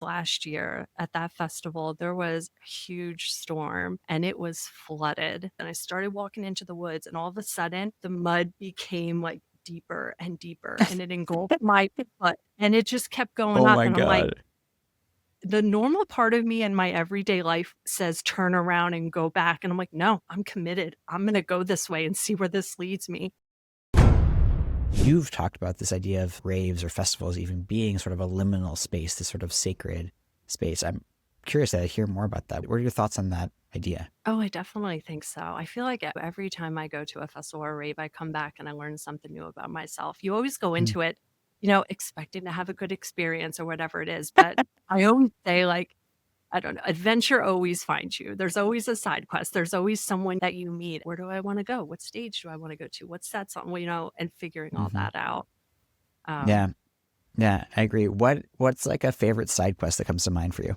Last year at that festival, there was a huge storm and it was flooded. And I started walking into the woods, and all of a sudden, the mud became like deeper and deeper and it engulfed my foot. And it just kept going Oh up. my And I'm like, God. the normal part of me in my everyday life says turn around and go back. And I'm like, no, I'm committed. I'm going to go this way and see where this leads me. You've talked about this idea of raves or festivals even being sort of a liminal space, this sort of sacred space. I'm curious to hear more about that. What are your thoughts on that idea? Oh, I definitely think so. I feel like every time I go to a festival or rave, I come back and I learn something new about myself. You always go Mm, into it, expecting to have a good experience or whatever it is. But I always say, like, I don't know, adventure always finds you. There's always a side quest. There's always someone that you meet. Where do I want to go? What stage do I want to go to? What's that song? Well, and figuring all hmm that out. Um, Yeah, yeah, I agree. What's like a favorite side quest that comes to mind for you?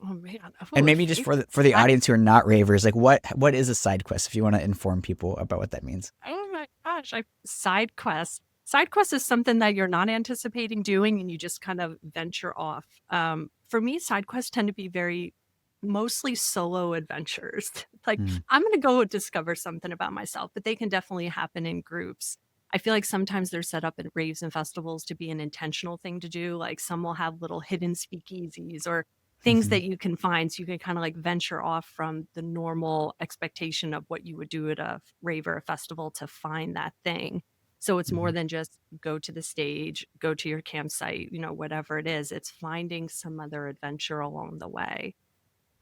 oh man, And oh, a maybe just favorite. for the audience who are not ravers, like what is a side quest if you want to inform people about what that means? Oh my gosh, I side quest. Side quest is something that you're not anticipating doing and you just kind of venture off. For me, side quests tend to be very mostly solo adventures. Like Mm, I'm going to go discover something about myself, but they can definitely happen in groups. I feel like sometimes they're set up at raves and festivals to be an intentional thing to do. Like some will have little hidden speakeasies or things hmm that you can find so you can kind of like venture off from the normal expectation of what you would do at a rave or a festival to find that thing. So it's hmm more than just go to the stage, go to your campsite, whatever it is. It's finding some other adventure along the way.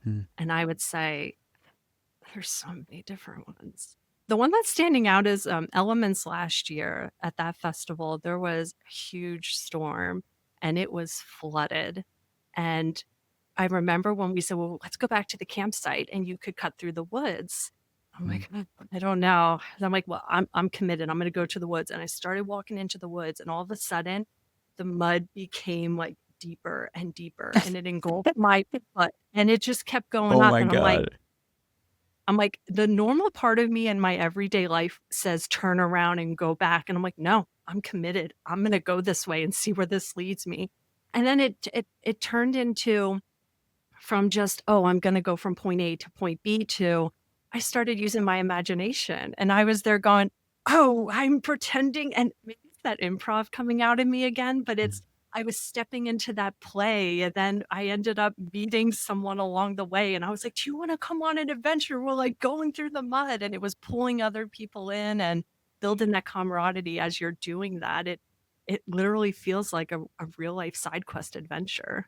hmm And I would say there's so many different ones. The one that's standing out is Elements last year at that festival. There was a huge storm and it was flooded. And I remember when we said, well, let's go back to the campsite and you could cut through the woods. I'm like, I don't know. I'm like, well, I'm committed. I'm going to go to the woods. And I started walking into the woods, and all of a sudden, the mud became like deeper and deeper, and it engulfed my foot, and it just kept going Oh up. my And God. I'm like, the normal part of me in my everyday life says turn around and go back. And I'm like, no, I'm committed. I'm going to go this way and see where this leads me. And then it turned into from just, oh, I'm going to go from point A to point B to I started using my imagination and I was there going, oh, I'm pretending. And maybe it's that improv coming out in me again, but Mm. I was stepping into that play and then I ended up meeting someone along the way. And I was like, do you want to come on an adventure? We're like going through the mud, and it was pulling other people in and building that camaraderie as you're doing that. It literally feels like a real life side quest adventure.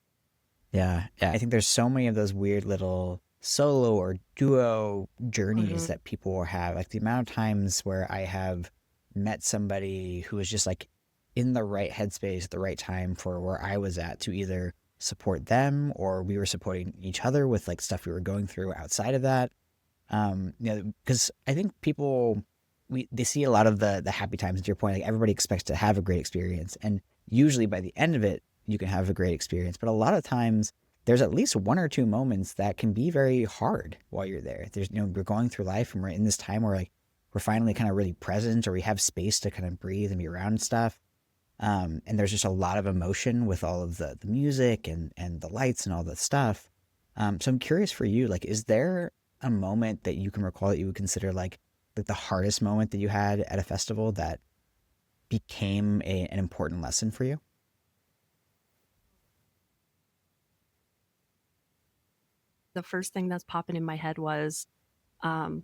Yeah, yeah. I think there's so many of those weird little solo or duo journeys Mhm. that people have. Like the amount of times where I have met somebody who was just like in the right headspace at the right time for where I was at to either support them or we were supporting each other with like stuff we were going through outside of that. Because I think people they see a lot of the happy times. To your point, like everybody expects to have a great experience, and usually by the end of it, you can have a great experience. But a lot of times, there's at least one or two moments that can be very hard while you're there. There's we're going through life, and we're in this time where like we're finally kind of really present, or we have space to kind of breathe and be around stuff. And there's just a lot of emotion with all of the music and the lights and all that stuff. So I'm curious for you, like, is there a moment that you can recall that you would consider like the hardest moment that you had at a festival that became an important lesson for you? The first thing that's popping in my head was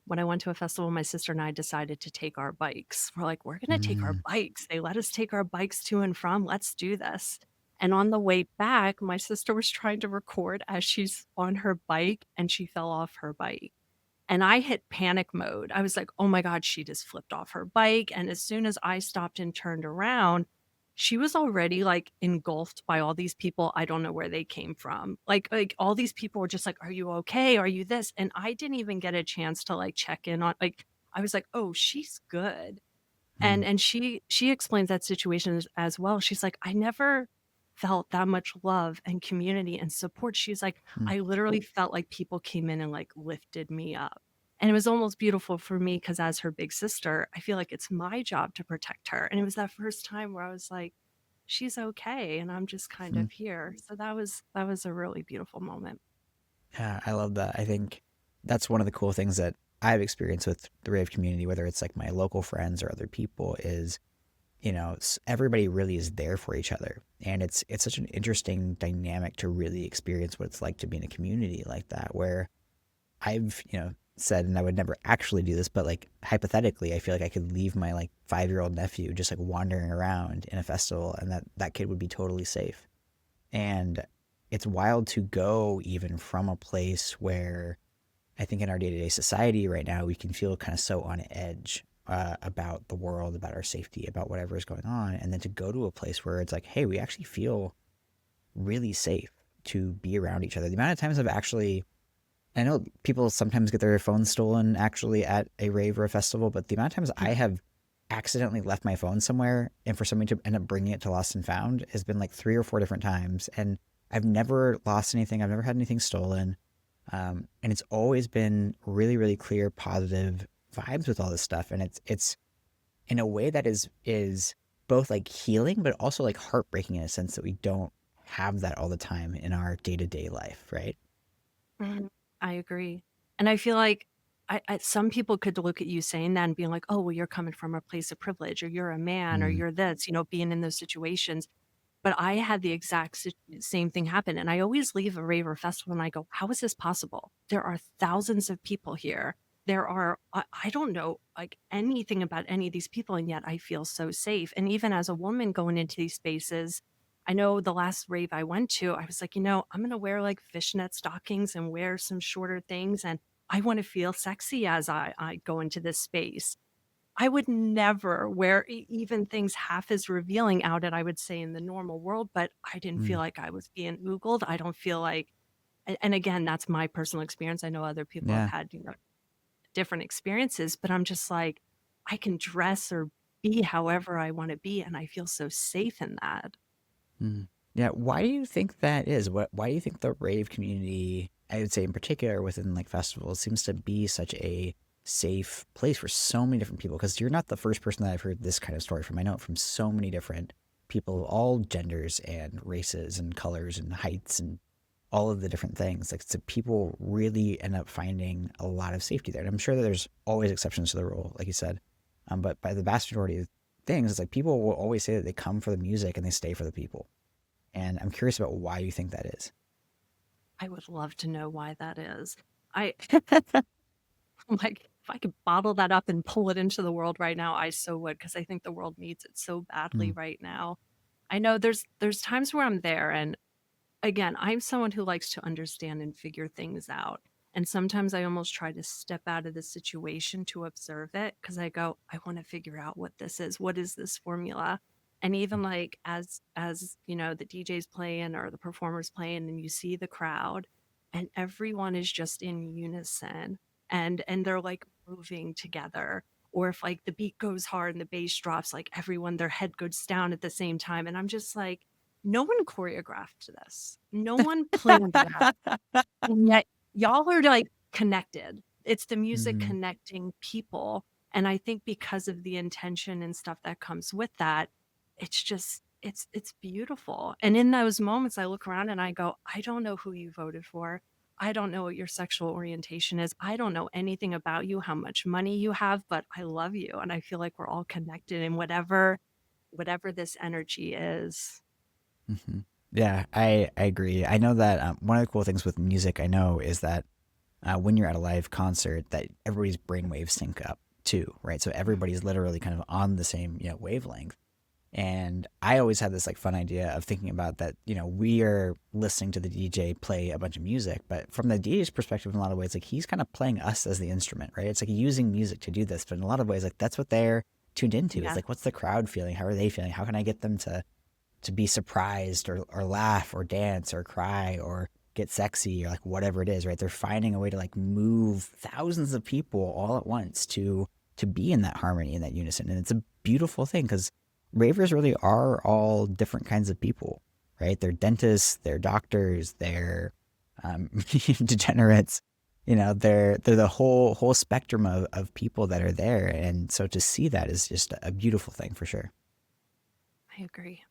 when I went to a festival, my sister and I decided to take our bikes. We're like, we're going to take our Mm, bikes. They let us take our bikes to and from. Let's do this. And on the way back, my sister was trying to record as she's on her bike and she fell off her bike. And I hit panic mode. I was like, oh my God, she just flipped off her bike. And as soon as I stopped and turned around, she was already like engulfed by all these people. I don't know where they came from. Like all these people were just like, are you okay? Are you this? And I didn't even get a chance to like check in on like I was like, oh, she's good. And mm, and she explains that situation as well. She's like, I never felt that much love and community and support. She's like, mm. I literally felt like people came in and like lifted me up. And it was almost beautiful for me because as her big sister, I feel like it's my job to protect her. And it was that first time where I was like, she's okay, and I'm just kind Mhm. of here. So that was a really beautiful moment. Yeah, I love that. I think that's one of the cool things that I've experienced with the rave community, whether it's like my local friends or other people, is everybody really is there for each other, and it's such an interesting dynamic to really experience what it's like to be in a community like that, where I've said, and I would never actually do this, but like hypothetically, I feel like I could leave my like 5-year-old nephew just like wandering around in a festival, and that kid would be totally safe. And it's wild to go even from a place where I think in our day to day society right now, we can feel kind of so on edge about the world, about our safety, about whatever is going on. And then to go to a place where it's like, hey, we actually feel really safe to be around each other. The amount of times I've actually, I know people sometimes get their phones stolen actually at a rave or a festival, but the amount of times I have accidentally left my phone somewhere and for somebody to end up bringing it to Lost and Found has been like 3 or 4 different times. And I've never lost anything. I've never had anything stolen. And it's always been really, really clear, positive vibes with all this stuff. And it's in a way that is both like healing, but also like heartbreaking in a sense that we don't have that all the time in our day to day life, right? Mhm. I agree. And I feel like some people could look at you saying that and being like, oh, well, you're coming from a place of privilege, or you're a man, or Mm, you're this, being in those situations. But I had the exact same thing happen. And I always leave a rave or festival and I go, how is this possible? There are thousands of people here. I don't know like anything about any of these people. And yet I feel so safe. And even as a woman going into these spaces, I know the last rave I went to, I was like, I'm going to wear like fishnet stockings and wear some shorter things. And I want to feel sexy as I go into this space. I would never wear even things half as revealing out it, I would say, in the normal world, but I didn't feel mm, like I was being oogled. I don't feel like, and again, that's my personal experience. I know other people have yeah. had, different experiences, but I'm just like, I can dress or be however I want to be, and I feel so safe in that. Mm. Yeah. Why do you think that is? Why do you think the rave community, I would say in particular within like festivals, seems to be such a safe place for so many different people? Because you're not the first person that I've heard this kind of story from. I know it from so many different people of all genders and races and colors and heights and all of the different things. Like, so people really end up finding a lot of safety there. And I'm sure that there's always exceptions to the rule, like you said. But by the vast majority of things, it's like people will always say that they come for the music and they stay for the people. And I'm curious about why you think that is. I would love to know why that is. I like if I could bottle that up and pull it into the world right now, I so would because I think the world needs it so badly Mm, right now. I know there's times where I'm there and again, I'm someone who likes to understand and figure things out. And sometimes I almost try to step out of the situation to observe it because I go, I want to figure out what this is. What is this formula? And even like as the DJ's playing or the performers playing and you see the crowd and everyone is just in unison and they're like moving together. Or if like the beat goes hard and the bass drops, like everyone their head goes down at the same time. And I'm just like, no one choreographed this. No one planned that. And yet y'all are like connected. It's the music mm, connecting people. And I think because of the intention and stuff that comes with that, it's just it's beautiful. And in those moments I look around and I go, I don't know who you voted for. I don't know what your sexual orientation is. I don't know anything about you, how much money you have, but I love you and I feel like we're all connected in whatever this energy is. hmm. Yeah, I agree. I know that one of the cool things with music I know is that when you're at a live concert, that everybody's brainwaves sync up too, right? So everybody's literally kind of on the same wavelength. And I always had this like fun idea of thinking about that, we are listening to the DJ play a bunch of music, but from the DJ's perspective, in a lot of ways, like he's kind of playing us as the instrument, right? It's like using music to do this, but in a lot of ways, like that's what they're tuned into. It's Yeah. like, what's the crowd feeling? How are they feeling? How can I get them to be surprised or laugh or dance or cry or get sexy or like whatever it is, right? They're finding a way to like move thousands of people all at once to be in that harmony and that unison. And it's a beautiful thing because ravers really are all different kinds of people, right? They're dentists, they're doctors, they're degenerates. They're the whole spectrum of people that are there. And so to see that is just a beautiful thing for sure. I agree.